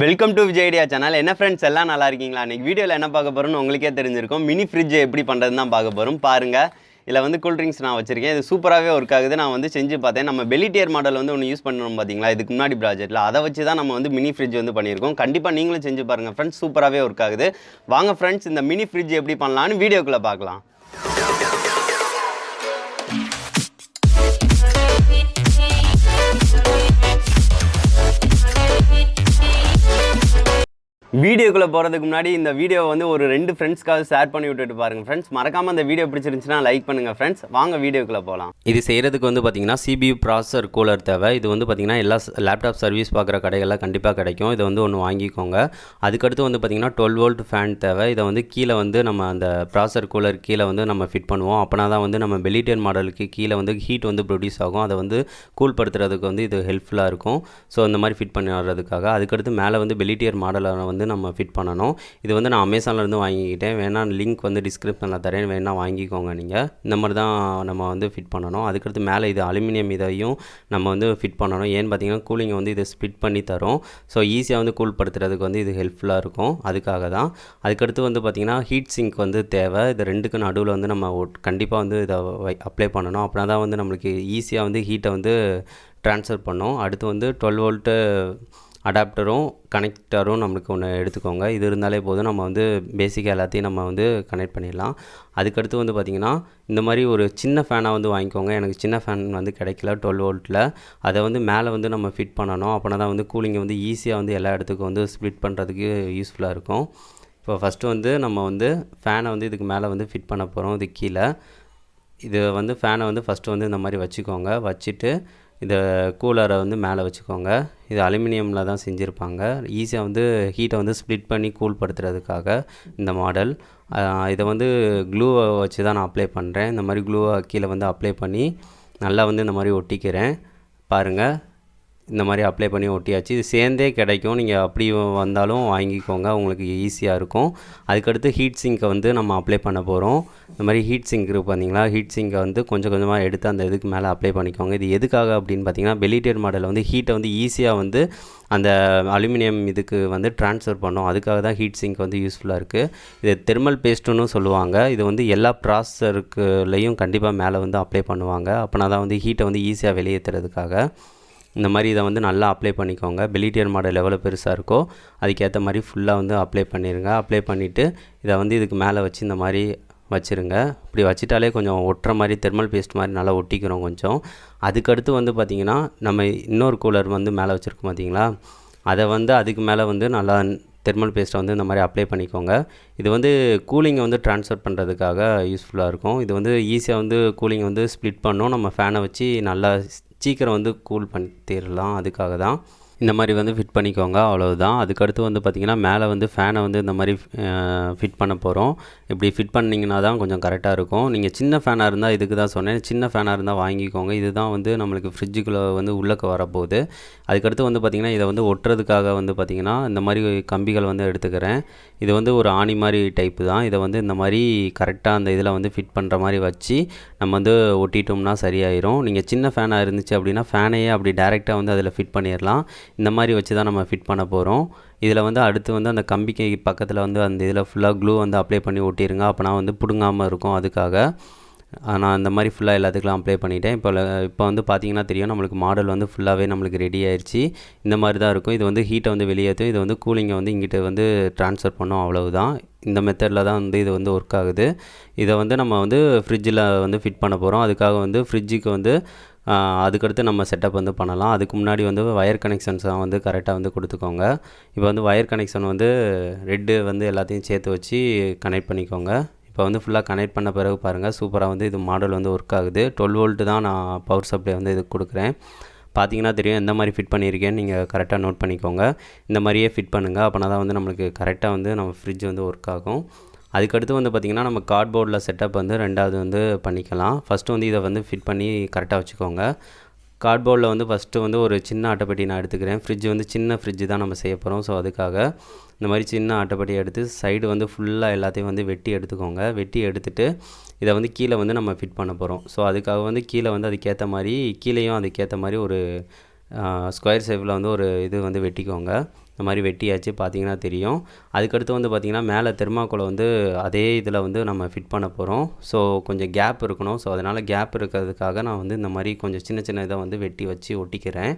Welcome to Vijay channel. என்ன friends எல்லாம் நல்லா இருக்கீங்களா? இன்றைக்கி வீடியோவில் என்ன பார்க்க போகிறோம்னு உங்களுக்கே தெரிஞ்சிருக்கும். மினி ஃப்ரிட்ஜை எப்படி பண்ணுறதுன்னு தான் பார்க்க போகிறோம். பாருங்கள், இதில் வந்து கூல்ட்ரிங்க்ஸ் நான் வச்சுருக்கேன். இது சூப்பராகவே ஒர்க் ஆகுது. நான் வந்து செஞ்சு பார்த்தேன். நம்ம பெலிட்டியர் மாடல் வந்து ஒன்று யூஸ் பண்ணணும் பார்த்தீங்களா, இதுக்கு முன்னாடி ப்ராஜெக்ட்டில் அதை வச்சு தான் நம்ம வந்து மினி ஃப்ரிட்ஜ் வந்து பண்ணியிருக்கோம். கண்டிப்பாக நீங்களும் செஞ்சு பாருங்கள் ஃப்ரெண்ட்ஸ், சூப்பராகவே ஒர்க் ஆகுது. வாங்க ஃப்ரெண்ட்ஸ், இந்த மினி ஃப்ரிட்ஜ் எப்படி பண்ணலான்னு வீடியோக்குள்ளே பார்க்கலாம். வீடியோக்குள்ளே போகிறதுக்கு முன்னாடி இந்த வீடியோவை வந்து ஒரு 2 ஃப்ரெண்ட்ஸ்க்காக ஷேர் பண்ணி விட்டுட்டு பாருங்கள் ஃப்ரெண்ட்ஸ். மறக்காமல் அந்த வீடியோ பிடிச்சிருந்துச்சுன்னா லைக் பண்ணுங்கள் ஃப்ரெண்ட்ஸ். வாங்க வீடியோக்குள்ளே போகலாம். இது செய்கிறதுக்கு வந்து பார்த்திங்கன்னா CPU ப்ராசஸர் கூலர் தேவை. இது வந்து பார்த்திங்கன்னா எல்லா லேப்டாப் சர்வீஸ் பார்க்குற கடைகளில் கண்டிப்பாக கிடைக்கும். இதை வந்து ஒன்று வாங்கிக்கோங்க. அதுக்கடுத்து வந்து பார்த்திங்கன்னா 12 வோல்ட் ஃபேன் தேவை. இதை வந்து கீழே வந்து நம்ம அந்த ப்ராசஸர் கூலர் கீழே வந்து நம்ம ஃபிட் பண்ணுவோம். அப்போனா தான் வந்து நம்ம பெலிட்டியர் மாடலுக்கு கீழே வந்து ஹீட் வந்து ப்ரொடியூஸ் ஆகும். அதை வந்து கூல் படுத்துறதுக்கு வந்து இது ஹெல்ப்ஃபுல்லாக இருக்கும். ஸோ இந்த மாதிரி ஃபிட் பண்ணி வர்றதுக்காக அதுக்கடுத்து மேலே வந்து பெலிட்டியர் மாடலை வந்து நம்ம ஃபிட் பண்ணணும். இது வந்து நான் அமேசான்லேருந்து வாங்கிக்கிட்டேன். வேணால் லிங்க் வந்து டிஸ்கிரிப்ஷனில் தரேன், வேணால் வாங்கிக்கோங்க நீங்கள். இந்த மாதிரி தான் நம்ம வந்து ஃபிட் பண்ணணும். அதுக்கடுத்து மேலே இது அலுமினியம் இதையும் நம்ம வந்து ஃபிட் பண்ணணும். ஏன்னு பார்த்தீங்கன்னா கூலிங்கை வந்து இதை ஸ்ப்ளிட் பண்ணி தரும். ஸோ ஈஸியாக வந்து கூல் படுத்துறதுக்கு வந்து இது ஹெல்ப்ஃபுல்லாக இருக்கும். அதுக்காக தான். அதுக்கடுத்து வந்து பார்த்திங்கன்னா ஹீட் சிங்க் வந்து தேவை. இது ரெண்டுக்கு நடுவில் வந்து நம்ம கண்டிப்பாக வந்து இதை அப்ளை பண்ணணும். அப்படின்னா தான் வந்து நம்மளுக்கு ஈஸியாக வந்து ஹீட்டை வந்து ட்ரான்ஸ்ஃபர் பண்ணும். அடுத்து வந்து 12 வோல்ட்டு அடாப்டரும் கனெக்டரும் நம்மளுக்கு ஒன்று எடுத்துக்கோங்க. இது இருந்தாலே போதும், நம்ம வந்து பேசிக்காக எல்லாத்தையும் நம்ம வந்து கனெக்ட் பண்ணிடலாம். அதுக்கடுத்து வந்து பார்த்திங்கன்னா இந்த மாதிரி ஒரு சின்ன ஃபேனாக வந்து வாங்கிக்கோங்க. எனக்கு சின்ன ஃபேன் வந்து கிடைக்கல 12 வோல்ட்டில். அதை வந்து மேலே வந்து நம்ம ஃபிட் பண்ணணும். அப்படின்னா தான் வந்து கூலிங்கை வந்து ஈஸியாக வந்து எல்லா இடத்துக்கும் வந்து ஸ்ப்ளிட் பண்ணுறதுக்கு யூஸ்ஃபுல்லாக இருக்கும். இப்போ ஃபஸ்ட்டு வந்து நம்ம வந்து ஃபேனை வந்து இதுக்கு மேலே வந்து ஃபிட் பண்ண போகிறோம். இது கீழே இது வந்து ஃபேனை வந்து ஃபஸ்ட்டு வந்து இந்த மாதிரி வச்சுக்கோங்க. வச்சுட்டு இதை கூலரை வந்து மேலே வச்சுக்கோங்க. இது அலுமினியமில் தான் செஞ்சுருப்பாங்க. ஈஸியாக வந்து ஹீட்டை வந்து ஸ்ப்ளிட் பண்ணி கூல் படுத்துறதுக்காக இந்த மாடல். இதை வந்து க்ளூவை வச்சு தான் நான் அப்ளை பண்ணுறேன். இந்த மாதிரி க்ளூவை கீழே வந்து அப்ளை பண்ணி நல்லா வந்து இந்த மாதிரி ஒட்டிக்கிறேன். பாருங்கள், இந்த மாதிரி அப்ளை பண்ணி ஒட்டியாச்சு. இது சேர்ந்தே கிடைக்கும். நீங்கள் அப்படி வந்தாலும் வாங்கிக்கோங்க, உங்களுக்கு ஈஸியாக இருக்கும். அதுக்கடுத்து ஹீட் சிங்கை வந்து நம்ம அப்ளை பண்ண போகிறோம். இந்த மாதிரி ஹீட் சிங்க் இருக்குது பார்த்தீங்களா, ஹீட் சிங்கை வந்து கொஞ்சம் கொஞ்சமாக எடுத்து அந்த இதுக்கு மேலே அப்ளை பண்ணிக்கோங்க. இது எதுக்காக அப்படின்னு பார்த்தீங்கன்னா பெலிட்டியர் மாடலில் வந்து ஹீட்டை வந்து ஈஸியாக வந்து அந்த அலுமினியம் இதுக்கு வந்து ட்ரான்ஸ்ஃபர் பண்ணோம். அதுக்காக தான் ஹீட் சிங்க் வந்து யூஸ்ஃபுல்லாக இருக்குது. இது தெர்மல் பேஸ்ட்டுன்னு சொல்லுவாங்க. இது வந்து எல்லா ப்ராசஸருக்குலேயும் கண்டிப்பாக மேலே வந்து அப்ளை பண்ணுவாங்க. அப்போனா தான் வந்து ஹீட்டை வந்து ஈஸியாக வெளியேற்றுறதுக்காக. இந்த மாதிரி இதை வந்து நல்லா அப்ளை பண்ணிக்கோங்க. பெலிட்டியர் மாடல் எவ்வளோ பெருசாக இருக்கோ அதுக்கேற்ற மாதிரி ஃபுல்லாக வந்து அப்ளை பண்ணிடுங்க. அப்ளை பண்ணிவிட்டு இதை வந்து இதுக்கு மேலே வச்சு இந்த மாதிரி வச்சுருங்க. இப்படி வச்சிட்டாலே கொஞ்சம் ஒட்டுற மாதிரி தெர்மல் பேஸ்ட் மாதிரி நல்லா ஒட்டிக்கிறோம் கொஞ்சம். அதுக்கடுத்து வந்து பார்த்திங்கன்னா நம்ம இன்னொரு கூலர் வந்து மேலே வச்சுருக்கோம் பார்த்தீங்களா, அதை வந்து அதுக்கு மேலே வந்து நல்லா தெர்மல் பேஸ்ட்டை வந்து இந்த மாதிரி அப்ளை பண்ணிக்கோங்க. இது வந்து கூலிங்கை வந்து ட்ரான்ஸ்ஃபர் பண்ணுறதுக்காக யூஸ்ஃபுல்லாக இருக்கும். இது வந்து ஈஸியாக வந்து கூலிங்கை வந்து ஸ்ப்ளிட் பண்ணோம். நம்ம ஃபேனை வச்சு நல்லா சீக்கிரம் வந்து கூல் பண்ணிடலாம். அதுக்காக தான் இந்த மாதிரி வந்து ஃபிட் பண்ணிக்கோங்க, அவ்வளவுதான். அதுக்கடுத்து வந்து பார்த்திங்கன்னா மேலே வந்து ஃபேனை வந்து இந்த மாதிரி ஃபிட் பண்ண போகிறோம். இப்படி ஃபிட் பண்ணிங்கன்னா தான் கொஞ்சம் கரெக்டாக இருக்கும். நீங்கள் சின்ன ஃபேனாக இருந்தால் இதுக்கு தான் சொன்னேன், சின்ன ஃபேனாக இருந்தால் வாங்கிக்கோங்க. இதுதான் வந்து நம்மளுக்கு ஃப்ரிட்ஜுக்குள்ளே வந்து உள்ளக்க வரப்போகுது. அதுக்கடுத்து வந்து பார்த்திங்கன்னா இதை வந்து ஒட்டுறதுக்காக வந்து பார்த்திங்கன்னா இந்த மாதிரி கம்பிகள் வந்து எடுத்துக்கிறேன். இது வந்து ஒரு ஆணி மாதிரி டைப்பு தான். இதை வந்து இந்த மாதிரி கரெக்டாக அந்த இதில் வந்து ஃபிட் பண்ணுற மாதிரி வச்சு நம்ம வந்து ஒட்டிட்டோம்னா சரியாயிரும். நீங்கள் சின்ன ஃபேனாக இருந்துச்சு அப்படின்னா ஃபேனையே அப்படி டேரெக்டாக வந்து அதில் ஃபிட் பண்ணிடலாம். இந்த மாதிரி வச்சு தான் நம்ம ஃபிட் பண்ண போகிறோம். இதில் வந்து அடுத்து வந்து அந்த கம்பிக்கு பக்கத்தில் வந்து அந்த இதில் ஃபுல்லாக க்ளூ வந்து அப்ளை பண்ணி ஒட்டிடுங்க. அப்போனா வந்து பிடுங்காமல் இருக்கும். அதுக்காக நான் அந்த மாதிரி ஃபுல்லாக எல்லாத்துக்கெலாம் அப்ளை பண்ணிட்டேன். இப்போ வந்து பார்த்திங்கன்னா தெரியும், நம்மளுக்கு மாடல் வந்து ஃபுல்லாகவே நம்மளுக்கு ரெடி ஆயிடுச்சு. இந்த மாதிரி தான் இருக்கும். இது வந்து ஹீட்டை வந்து வெளியேற்றும். இது வந்து கூலிங்கை வந்து இங்கிட்ட வந்து ட்ரான்ஸ்ஃபர் பண்ணோம், அவ்வளவுதான். இந்த மெத்தடில் தான் வந்து இது வந்து ஒர்க் ஆகுது. இதை வந்து நம்ம வந்து ஃப்ரிட்ஜில் வந்து ஃபிட் பண்ண போகிறோம். அதுக்காக வந்து ஃப்ரிட்ஜுக்கு வந்து அதுக்கடுத்து நம்ம செட்டப் வந்து பண்ணலாம். அதுக்கு முன்னாடி வந்து வயர் கனெக்ஷன்ஸை வந்து கரெக்டாக வந்து கொடுத்துக்கோங்க. இப்போ வந்து வயர் கனெக்ஷன் வந்து ரெட்டு வந்து எல்லாத்தையும் சேர்த்து வச்சு கனெக்ட் பண்ணிக்கோங்க. இப்போ வந்து ஃபுல்லாக கனெக்ட் பண்ண பிறகு பாருங்கள், சூப்பராக வந்து இது மாடல் வந்து ஒர்க் ஆகுது. 12 வோல்ட்டு தான் நான் பவர் சப்ளை வந்து இதுக்கு கொடுக்குறேன். பார்த்தீங்கன்னா தெரியும் எந்த மாதிரி ஃபிட் பண்ணியிருக்கேன்னு. நீங்கள் கரெக்டாக நோட் பண்ணிக்கோங்க. இந்த மாதிரியே ஃபிட் பண்ணுங்கள். அப்போனா தான் வந்து நம்மளுக்கு கரெக்டாக வந்து நம்ம ஃப்ரிட்ஜ் வந்து ஒர்க் ஆகும். அதுக்கடுத்து வந்து பார்த்திங்கன்னா நம்ம கார்ட்போர்டில் செட்டப் வந்து ரெண்டாவது வந்து பண்ணிக்கலாம். ஃபஸ்ட்டு வந்து இதை வந்து ஃபிட் பண்ணி கரெக்டாக வச்சுக்கோங்க. கார்ட்போர்டில் வந்து ஃபஸ்ட்டு வந்து ஒரு சின்ன அட்டைப்பெட்டி நான் எடுத்துக்கிறேன். ஃப்ரிட்ஜ் வந்து சின்ன ஃப்ரிட்ஜ் தான் நம்ம செய்ய போகிறோம். ஸோ அதுக்காக இந்த மாதிரி சின்ன அட்டைப்பெட்டி எடுத்து சைடு வந்து ஃபுல்லாக எல்லாத்தையும் வந்து வெட்டி எடுத்துக்கோங்க. வெட்டி எடுத்துகிட்டு இதை வந்து கீழே வந்து நம்ம ஃபிட் பண்ண போகிறோம். ஸோ அதுக்காக வந்து கீழே வந்து அதுக்கேற்ற மாதிரி கீழேயும் அதுக்கேற்ற மாதிரி ஒரு ஸ்கொயர் ஷேப்பில் வந்து ஒரு இது வந்து வெட்டிக்கோங்க. இந்த மாதிரி வெட்டியாச்சு பார்த்தீங்கன்னா தெரியும். அதுக்கடுத்து வந்து பார்த்திங்கன்னா மேலே தெர்மாக்கோலை வந்து அதே இதில் வந்து நம்ம ஃபிட் பண்ண போகிறோம். ஸோ கொஞ்சம் கேப் இருக்கணும். ஸோ அதனால் கேப் இருக்கிறதுக்காக நான் வந்து இந்த மாதிரி கொஞ்சம் சின்ன சின்ன இதை வந்து வெட்டி வச்சு ஒட்டிக்கிறேன்.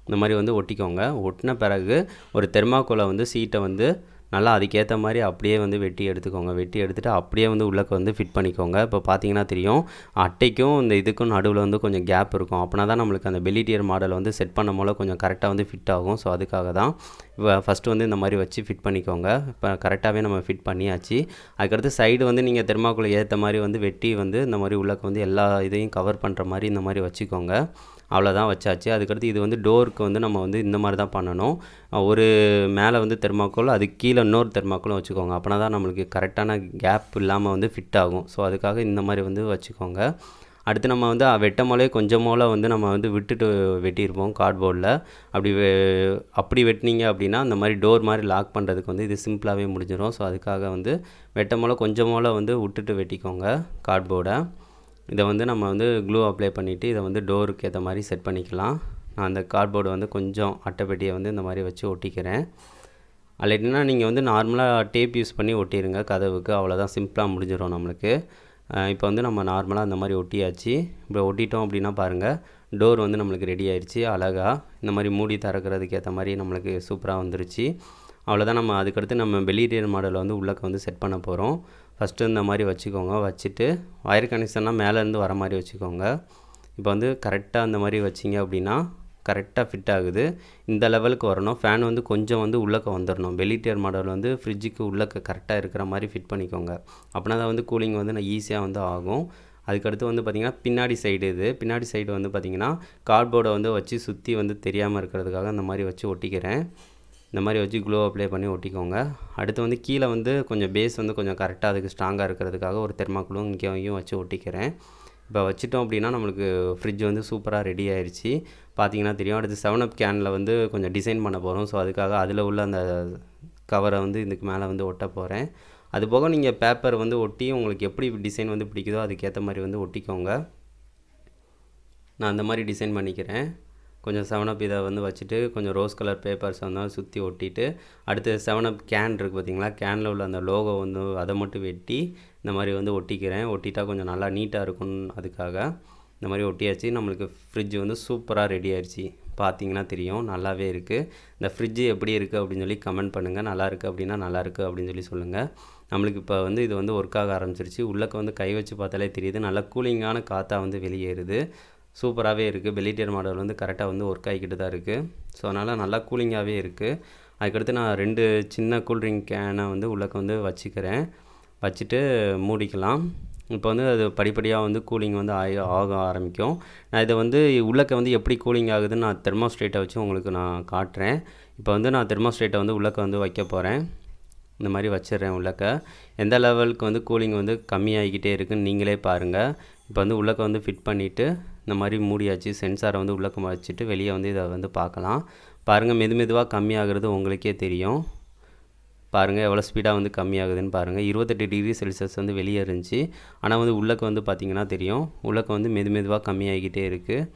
இந்த மாதிரி வந்து ஒட்டிக்கோங்க. ஒட்டின பிறகு ஒரு தெர்மாக்கோலை வந்து சீட்டை வந்து நல்லா அதுக்கேற்ற மாதிரி அப்படியே வந்து வெட்டி எடுத்துக்கோங்க. வெட்டி எடுத்துகிட்டு அப்படியே வந்து உள்ளக்க வந்து ஃபிட் பண்ணிக்கோங்க. இப்போ பார்த்தீங்கன்னா தெரியும், அட்டைக்கும் இந்த இதுக்கும் நடுவில் வந்து கொஞ்சம் கேப் இருக்கும். அப்படின்னா தான் நம்மளுக்கு அந்த பெல்லி டியர் மாடலை வந்து செட் பண்ணும் போல கொஞ்சம் கரெக்டாக வந்து ஃபிட் ஆகும். ஸோ அதுக்காக தான் இப்போ ஃபஸ்ட்டு வந்து இந்த மாதிரி வச்சு ஃபிட் பண்ணிக்கோங்க. இப்போ கரெக்டாகவே நம்ம ஃபிட் பண்ணியாச்சு. அதுக்கடுத்து சைடு வந்து நீங்கள் தெர்மாக்கோலை ஏற்ற மாதிரி வந்து வெட்டி வந்து இந்த மாதிரி உள்ளக்க வந்து எல்லா இதையும் கவர் பண்ணுற மாதிரி இந்த மாதிரி வச்சுக்கோங்க. அவ்வளோதான் வச்சாச்சு. அதுக்கடுத்து இது வந்து டோருக்கு வந்து நம்ம வந்து இந்த மாதிரி தான் பண்ணணும். ஒரு மேலே வந்து தெர்மாக்கோல், அதுக்கு கீழே இன்னொரு தெர்மாக்கோலும் வச்சுக்கோங்க. அப்படின்னா தான் நம்மளுக்கு கரெக்டான கேப் இல்லாமல் வந்து ஃபிட் ஆகும். ஸோ அதுக்காக இந்த மாதிரி வந்து வச்சுக்கோங்க. அடுத்து நம்ம வந்து வெட்டும் போலே கொஞ்சம் போல் வந்து நம்ம வந்து விட்டுட்டு வெட்டியிருப்போம் கார்ட்போர்டில். அப்படி வெட்டினீங்க அப்படின்னா அந்த மாதிரி டோர் மாதிரி லாக் பண்ணுறதுக்கு வந்து இது சிம்பிளாகவே முடிஞ்சிடும். ஸோ அதுக்காக வந்து வெட்டும் போல் கொஞ்சம் போல் வந்து விட்டுட்டு வெட்டிக்கோங்க கார்ட்போர்டை. இதை வந்து நம்ம வந்து க்ளூ அப்ளை பண்ணிவிட்டு இதை வந்து டோருக்கு ஏற்ற மாதிரி செட் பண்ணிக்கலாம். நான் அந்த கார்ட்போர்டு வந்து கொஞ்சம் அட்டைப்பெட்டியை வந்து இந்த மாதிரி வச்சு ஒட்டிக்கிறேன். அல்லைன்னா நீங்கள் வந்து நார்மலாக டேப் யூஸ் பண்ணி ஒட்டிடுங்க கதவுக்கு. அவ்வளோதான், சிம்பிளாக முடிஞ்சிடும் நம்மளுக்கு. இப்போ வந்து நம்ம நார்மலாக அந்த மாதிரி ஒட்டியாச்சு. இப்போ ஒட்டிட்டோம் அப்படின்னா பாருங்கள், டோர் வந்து நம்மளுக்கு ரெடி ஆயிடுச்சு. அழகாக இந்த மாதிரி மூடி திறக்கிறதுக்கு ஏற்ற மாதிரி நம்மளுக்கு சூப்பராக வந்துருச்சு. அவ்வளோதான். நம்ம அதுக்கடுத்து நம்ம பெல்லி டியர் மாடலை வந்து உள்ளக்க வந்து செட் பண்ண போகிறோம். ஃபஸ்ட்டு இந்த மாதிரி வச்சுக்கோங்க. வச்சுட்டு ஒயர் கனெக்ஷன்லாம் மேலேருந்து வர மாதிரி வச்சுக்கோங்க. இப்போ வந்து கரெக்டாக அந்த மாதிரி வச்சிங்க அப்படின்னா கரெக்டாக ஃபிட் ஆகுது. இந்த லெவலுக்கு வரணும். ஃபேன் வந்து கொஞ்சம் வந்து உள்ளக்க வந்துடணும். பெல்லி டியர் மாடல் வந்து ஃப்ரிட்ஜுக்கு உள்ளக்க கரெக்டாக இருக்கிற மாதிரி ஃபிட் பண்ணிக்கோங்க. அப்படின்னா தான் வந்து கூலிங் வந்து ஈஸியாக வந்து ஆகும். அதுக்கடுத்து வந்து பார்த்திங்கன்னா பின்னாடி சைடு பின்னாடி சைடு வந்து பார்த்திங்கன்னா கார்ட்போர்டை வந்து வச்சு சுற்றி வந்து தெரியாமல் இருக்கிறதுக்காக அந்த மாதிரி வச்சு ஒட்டிக்கிறேன். இந்த மாதிரி வச்சு க்ளோ அப்ளை பண்ணி ஒட்டிக்கோங்க. அடுத்து வந்து கீழே வந்து கொஞ்சம் பேஸ் வந்து கொஞ்சம் கரெக்டாக அதுக்கு ஸ்ட்ராங்காக இருக்கிறதுக்காக ஒரு தெர்மாக்கோலும் இங்கேயும் வச்சு ஒட்டிக்கிறேன். இப்போ வச்சிட்டோம் அப்படின்னா நம்மளுக்கு ஃப்ரிட்ஜ் வந்து சூப்பராக ரெடி ஆயிடுச்சு. பார்த்தீங்கன்னா தெரியும். அடுத்து 7up கேனில் வந்து கொஞ்சம் டிசைன் பண்ண போகிறோம். ஸோ அதுக்காக அதில் உள்ள அந்த கவரை வந்து இதுக்கு மேலே வந்து ஒட்ட போகிறேன். அதுபோக நீங்கள் பேப்பர் வந்து ஒட்டி உங்களுக்கு எப்படி டிசைன் வந்து பிடிக்குதோ அதுக்கேற்ற மாதிரி வந்து ஒட்டிக்கோங்க. நான் அந்த மாதிரி டிசைன் பண்ணிக்கிறேன். கொஞ்சம் 7up இதை வந்து வச்சுட்டு கொஞ்சம் ரோஸ் கலர் பேப்பர்ஸ் வந்து சுற்றி ஒட்டிட்டு, அடுத்து 7up கேன் இருக்குது பார்த்தீங்களா, கேனில் உள்ள அந்த லோகோ வந்து அதை மட்டும் வெட்டி இந்த மாதிரி வந்து ஒட்டிக்கிறேன். ஒட்டிட்டா கொஞ்சம் நல்லா நீட்டாக இருக்கும். அதுக்காக இந்த மாதிரி ஒட்டியாச்சு. நம்மளுக்கு ஃப்ரிட்ஜ் வந்து சூப்பராக ரெடி ஆயிடுச்சு. பார்த்தீங்கன்னா தெரியும், நல்லாவே இருக்குது. இந்த ஃப்ரிட்ஜு எப்படி இருக்குது அப்படின்னு சொல்லி கமெண்ட் பண்ணுங்கள். நல்லா இருக்குது அப்படின்னா நல்லாயிருக்கு அப்படின்னு சொல்லி சொல்லுங்கள். நம்மளுக்கு இப்போ வந்து இது வந்து ஒர்க் ஆக ஆரம்பிச்சிருச்சு. உள்ளக்க வந்து கை வச்சு பார்த்தாலே தெரியுது, நல்லா கூலிங்கான காற்றா வந்து வெளியேறுது. சூப்பராகவே இருக்குது. பெல்லி டியர் மாடல் வந்து கரெக்டாக வந்து ஒர்க் ஆகிக்கிட்டு தான் இருக்குது. ஸோ அதனால் நல்லா கூலிங்காகவே இருக்குது. அதுக்கடுத்து நான் 2 சின்ன கூல்ட்ரிங்க் கேனை வந்து உள்ளக்க வந்து வச்சுக்கிறேன். வச்சுட்டு மூடிக்கலாம். இப்போ வந்து அது படிப்படியாக வந்து கூலிங் வந்து ஆக ஆரம்பிக்கும். நான் இதை வந்து உள்ளக்க வந்து எப்படி கூலிங் ஆகுதுன்னு நான் தெர்மோஸ்டேட்டை வச்சு உங்களுக்கு நான் காட்டுறேன். இப்போ வந்து நான் தெர்மோஸ்டேட்டை வந்து உள்ளக்க வந்து வைக்க போகிறேன். இந்த மாதிரி வச்சிடுறேன் உள்ளக்க. எந்த லெவலுக்கு வந்து கூலிங் வந்து கம்மியாகிக்கிட்டே இருக்குதுன்னு நீங்களே பாருங்கள். இப்போ வந்து உள்ளக்க வந்து ஃபிட் பண்ணிவிட்டு இந்த மாதிரி மூடியாச்சு. சென்சாரை வந்து உள்ளக்க வச்சுட்டு வெளியே வந்து இதை வந்து பார்க்கலாம். பாருங்கள், மெதுவாக கம்மியாகிறது உங்களுக்கே தெரியும். பாருங்கள் எவ்வளோ ஸ்பீடாக வந்து கம்மியாகுதுன்னு பாருங்கள். 28 டிகிரி செல்சியஸ் வந்து வெளியே இருந்துச்சு. ஆனால் வந்து உள்ளக்க வந்து பார்த்திங்கன்னா தெரியும், உள்ளக்க வந்து மெதுவாக கம்மியாகிக்கிட்டே இருக்குது.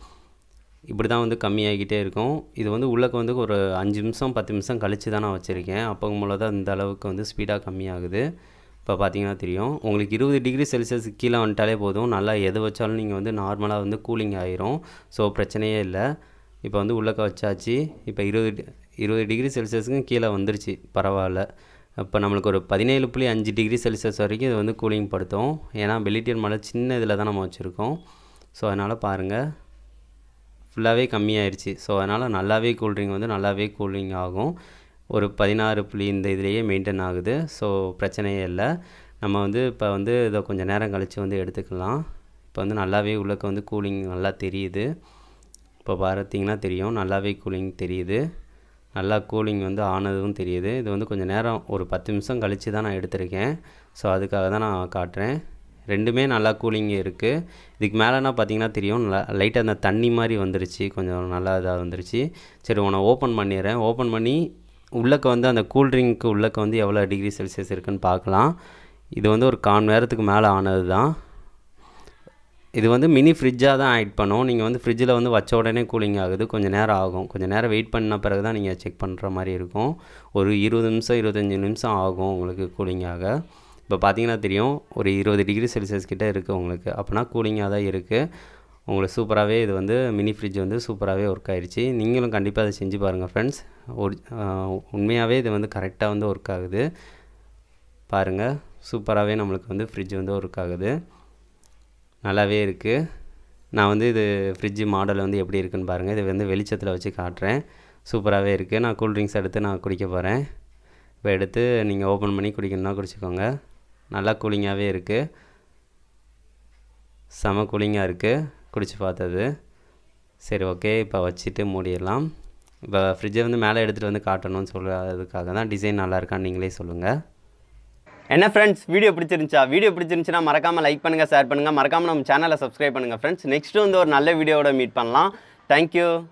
இப்படி தான் வந்து கம்மியாகிக்கிட்டே இருக்கும். இது வந்து உள்ளக்க வந்து ஒரு 5 நிமிஷம் 10 நிமிஷம் கழித்து தான் நான் வச்சுருக்கேன். அப்போ மூலம் தான் இந்த அளவுக்கு வந்து ஸ்பீடாக கம்மியாகுது. இப்போ பார்த்தீங்கன்னா தெரியும். உங்களுக்கு 20 டிகிரி செல்சியஸுக்கு கீழே வந்துட்டாலே போதும், நல்லா எது வச்சாலும் நீங்கள் வந்து நார்மலாக வந்து கூலிங் ஆகிரும். ஸோ பிரச்சனையே இல்லை. இப்போ வந்து உள்ளக்க வச்சாச்சு. இப்போ 20 டிகிரி செல்சியஸுக்கும் கீழே வந்துருச்சு, பரவாயில்ல. இப்போ நம்மளுக்கு ஒரு 17.5 டிகிரி செல்சியஸ் வரைக்கும் இது வந்து கூலிங் படுத்தும். ஏன்னா பெல்லி டியர் மாடல் சின்ன இதில் தான் நம்ம வச்சுருக்கோம். ஸோ அதனால் பாருங்கள், ஃபுல்லாகவே கம்மியாயிடுச்சு. ஸோ அதனால் நல்லாவே கூல்ட்ரிங்க் வந்து நல்லாவே கூலிங் ஆகும். ஒரு 16 இந்த இதுலேயே மெயின்டைன் ஆகுது. ஸோ பிரச்சனையே இல்லை. நம்ம வந்து இப்போ வந்து இதை கொஞ்சம் நேரம் கழித்து வந்து எடுத்துக்கலாம். இப்போ வந்து நல்லாவே உள்ளக்க வந்து கூலிங் நல்லா தெரியுது. இப்போ பார்த்தீங்கன்னா தெரியும், நல்லாவே கூலிங் தெரியுது. நல்லா கூலிங் வந்து ஆனதும் தெரியுது. இது வந்து கொஞ்சம் நேரம் ஒரு 10 நிமிஷம் கழித்து தான் நான் எடுத்திருக்கேன். ஸோ அதுக்காக தான் நான் காட்டுறேன். ரெண்டுமே நல்லா கூலிங் இருக்குது. இதுக்கு மேலேனா பார்த்தீங்கன்னா தெரியும், லைட்டாக அந்த தண்ணி மாதிரி வந்துருச்சு. கொஞ்சம் நல்லா இதாக வந்துருச்சு. சரி, உன்னை ஓப்பன் பண்ணிடுறேன். ஓப்பன் பண்ணி உள்ளக்க வந்து அந்த கூல்ட்ரிங்க்கு உள்ளக்க வந்து எவ்வளோ டிகிரி செல்சியஸ் இருக்குதுன்னு பார்க்கலாம். இது வந்து ஒரு 1/4 நேரத்துக்கு மேலே ஆனது தான். இது வந்து மினி ஃப்ரிட்ஜாக தான் ஆட் பண்ணும். நீங்கள் வந்து ஃப்ரிட்ஜில் வந்து வச்ச உடனே கூலிங் ஆகுது. கொஞ்சம் நேரம் ஆகும். கொஞ்சம் நேரம் வெயிட் பண்ண பிறகு தான் நீங்கள் செக் பண்ணுற மாதிரி இருக்கும். ஒரு 20 நிமிஷம் 25 நிமிஷம் ஆகும் உங்களுக்கு கூலிங் ஆக. இப்போ பார்த்தீங்கன்னா தெரியும், ஒரு 20 டிகிரி செல்சியஸ் கிட்டே இருக்குது உங்களுக்கு. அப்போனா கூலிங்காக தான் இருக்குது. உங்களுக்கு சூப்பராகவே இது வந்து மினி ஃப்ரிட்ஜ் வந்து சூப்பராகவே ஒர்க் ஆகிடுச்சு. நீங்களும் கண்டிப்பாக அதை செஞ்சு பாருங்கள் ஃப்ரெண்ட்ஸ். உண்மையாகவே இது வந்து கரெக்டாக வந்து ஒர்க் ஆகுது. பாருங்கள், சூப்பராகவே நம்மளுக்கு வந்து ஃப்ரிட்ஜ் வந்து ஒர்க் ஆகுது. நல்லாவே இருக்குது. நான் வந்து இது ஃப்ரிட்ஜு மாடல் வந்து எப்படி இருக்குதுன்னு பாருங்கள். இது வந்து வெளிச்சத்தில் வச்சு காட்டுறேன். சூப்பராகவே இருக்குது. நான் கூல்ட்ரிங்க்ஸ் எடுத்து நான் குடிக்க போகிறேன். இப்போ எடுத்து நீங்கள் ஓப்பன் பண்ணி குடிக்கணுன்னா குடிச்சிக்கோங்க. நல்லா கூலிங்காகவே இருக்குது. செம கூலிங்காக இருக்குது குடிச்சு பார்த்தது. சரி, ஓகே. இப்போ வச்சுட்டு மூடிடலாம். இப்போ ஃப்ரிட்ஜை வந்து மேலே எடுத்துகிட்டு வந்து காட்டணும்னு சொல்கிறதுக்காக தான். டிசைன் நல்லா இருக்கான்னு நீங்களே சொல்லுங்கள். என்ன ஃப்ரெண்ட்ஸ், வீடியோ பிடிச்சிருந்துச்சுன்னா மறக்காமல் லைக் பண்ணுங்கள், ஷேர் பண்ணுங்கள். மறக்காமல் நம்ம சேனலை சப்ஸ்கிரைப் பண்ணுங்கள் ஃப்ரெண்ட்ஸ். நெக்ஸ்ட்டு வந்து ஒரு நல்ல வீடியோவோட மீட் பண்ணலாம். தேங்க்யூ.